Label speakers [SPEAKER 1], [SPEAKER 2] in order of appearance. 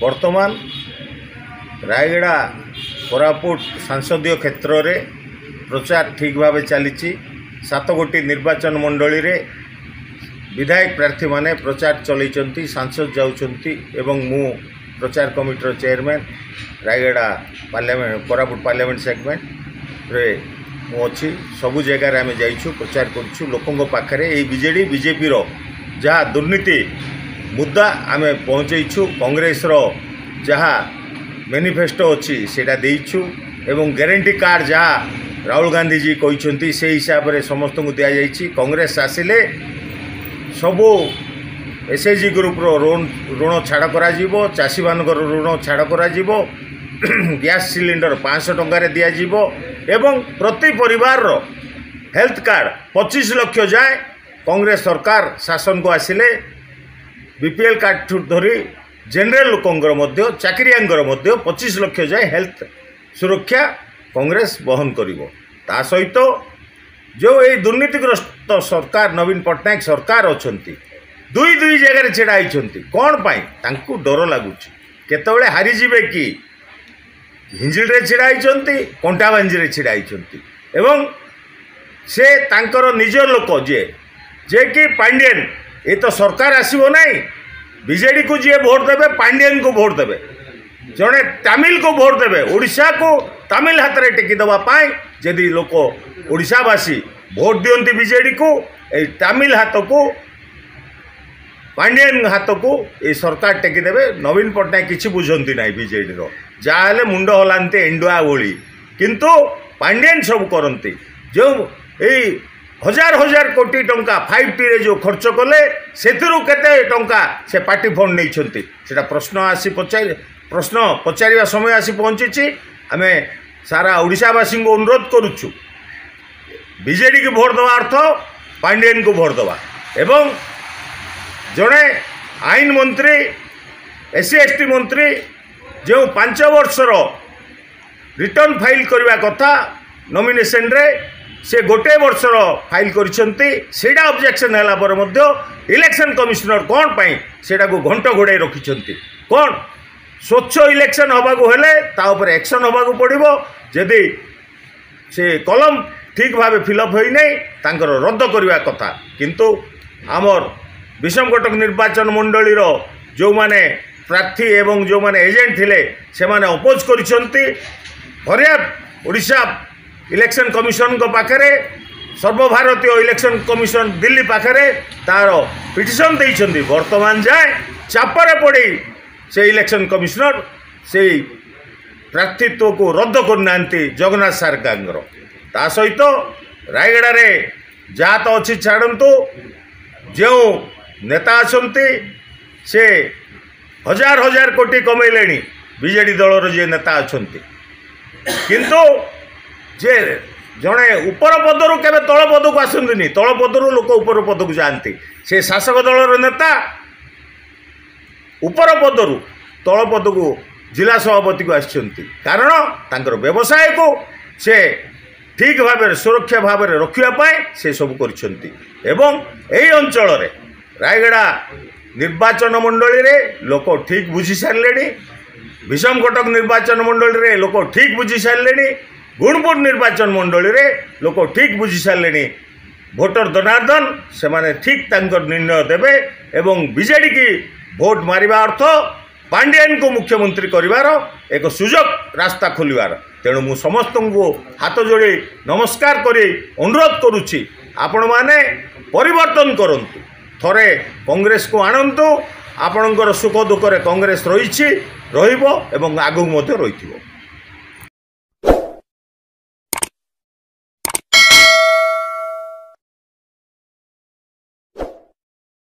[SPEAKER 1] वर्तमान रायगड़ा कोरापुट संसदीय क्षेत्र में प्रचार ठीक भाव चली 7 गोटी निर्वाचन मंडली रे विधायक प्रार्थी माने प्रचार चलती सांसद जाउछंती एवं मु प्रचार कमिटर chairman Rayagada parliament Koraput parliament segment रे मु अच्छी सबू जगार आम जाइछु प्रचार करूँ लोकों पाखे ये बीजेडी बीजेपी रो जहाँ दुर्नीति मुद्दा आम पहुँचु कांग्रेस रो जहाँ मैनिफेस्टो अच्छी सेटा देइछु एवं गारंटी कार्ड जहाँ राहुल गांधी जी कहते से हिसाब से समस्त को दि जाइए कांग्रेस आसिले सबू एसएचजी ग्रुप रो ऋण छाड़ करा चाषी मान ऋण छाड़ करा गैस सिलिंडर 500 टंकार दिज्व एवं प्रति परिवार रो हेल्थ कार्ड 25 लाख जाए कांग्रेस सरकार शासन को आसिले बीपीएल कार्ड धरी जनरल लोकंर चाकरियांगर 25 लाख जाए हेल्थ सुरक्षा कांग्रेस बहन करिवो। ता सहित जो ये दुर्नीतिग्रस्त सरकार नवीन पट्टनायक सरकार अच्छी दुई जगह छिड़ा होती कौन पाई तांकु डर लगुच केतबेले हारीजिबे कि हिंजिले छिड़ा होती कंटाबांजी छिड़ा होती एवं से तांकर निज लोक जे कि पांडियन ये तो सरकार आसबो नहीं बीजेडी को जी भोट देवे पांडियन को भोट देवे जड़े तमिल को भोट देवे ओडिशा को तमिल हाथ में टेकी देवाई जदि लोक ओडिशावासी भोट दियंती बीजेडी को तमिल हाथ को पांडियन हाथ को ये सरकार टेकी देवे नवीन पट्टनायक किसी बुझंती ना बीजेडी रो जहाँ मुंड हलांती एंडुआ भली किंतु पांडियन सब करती जो यही हजार हजार कोटी टंका 5T रे जो खर्च कले से टंका से पार्टी फंड नहीं सेटा प्रश्न पचार समय आसी पहुँची आम सारा ओडिशावासी को अनुरोध करुचु बीजेडी की भोट देवा अर्थ पांडियन को भोट देवा एवं जड़े आईन मंत्री एससी एसटी मंत्री जो 5 वर्षर रिटर्न फाइल करने कथा नॉमिनेशन रे से गोटे वर्षर फाइल करा ऑब्जेक्शन है इलेक्शन कमिशनर कौन पाई सेटा को घंट घोड़ाई रखिंट कौन स्वच्छ इलेक्शन हवाको हेले ता ऊपर एक्शन हवाको पड़िबो जदि से कलम ठीक भाव फिलअप होई नहीं तांकर रद्द करवा कथा किंतु आमर विषमकटक निर्वाचन मंडली रो जो माने प्रार्थी एवं जो माने एजेंट थिले से माने अपोज करिसंती फरियाद ओडिशा इलेक्शन कमिशन को पाखरे सर्वभारतीय इलेक्शन कमिशन दिल्ली पाखरे तार पिटिशन देइछंती वर्तमान जाए चापरे पड़ी से इलेक्शन कमिशनर से प्रार्थित्व को रद्द करना जगन्नाथ सारकार ता सहित रायगड़ा रे जहाँ तो अच्छी छाड़ू जो नेता अच्छा से हजार हजार कोटी कमेले बीजेडी दलर जे नेता अच्छा किंतु जे जड़े उपर पदर केवे तल पद को आसती तल पदर लोक उपर पद को जाती से शासक दलर नेता उपर पदर तल पद को जिला सभापति को आसछंती कारण तांकर व्यवसाय को से ठीक भाव सुरक्षा भाव रखापी से सब करछंती एवं यही अंचल रे रायगड़ा निर्वाचन मंडली रे लोक ठीक बुझी सारे विषमकटक निर्वाचन मंडली रे लोक ठीक बुझी सारे गुणपुर निर्वाचन मंडली रे लोक ठीक बुझी सारे भोटर जनार्दन से माने ठीक तांकर निर्णय देवे एवं बीजेडी की भोट मारिबा अर्थ पांडियन को मुख्यमंत्री करिवार एक सुजोग रास्ता खोलिवार तेणु मु समस्त को हाथ जोड़ी नमस्कार करी अनुरोध करुच्ची आपण माने परिवर्तन करंतु थरे कांग्रेस को आणंतु आपणकर सुख दुख रे कांग्रेस रही एवं आगु रही।